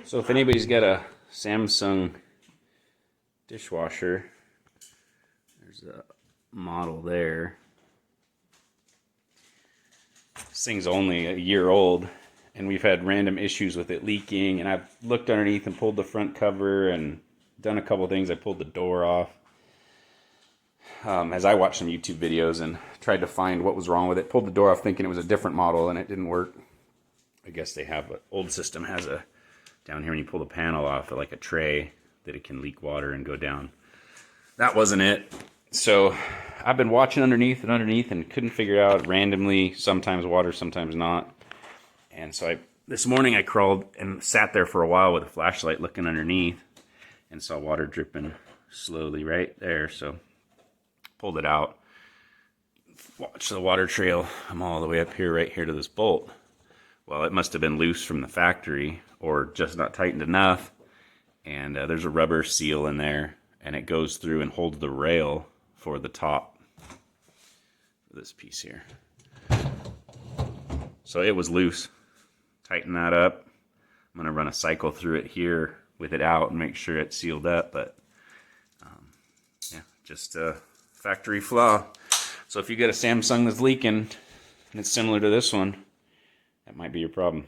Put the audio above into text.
So if anybody's got a Samsung dishwasher, there's a model there. This thing's only a year old, and we've had random issues with it leaking, and I've looked underneath and pulled the front cover and done a couple things. I pulled the door off as I watched some YouTube videos and tried to find what was wrong with it. Pulled the door off thinking it was a different model, and it didn't work. I guess they have an old system has a down here when you pull the panel off, like a tray that it can leak water and go down. That wasn't it. So I've been watching underneath and couldn't figure out randomly, sometimes water, sometimes not. And so this morning I crawled and sat there for a while with a flashlight looking underneath and saw water dripping slowly right there. So pulled it out, watched the water trail. I'm all the way up here, right here to this bolt. Well, it must have been loose from the factory or just not tightened enough. And there's a rubber seal in there, and it goes through and holds the rail for the top for this piece here. So it was loose. Tighten that up. I'm going to run a cycle through it here with it out and make sure it's sealed up. But yeah, just a factory flaw. So if you get a Samsung that's leaking and it's similar to this one, that might be your problem.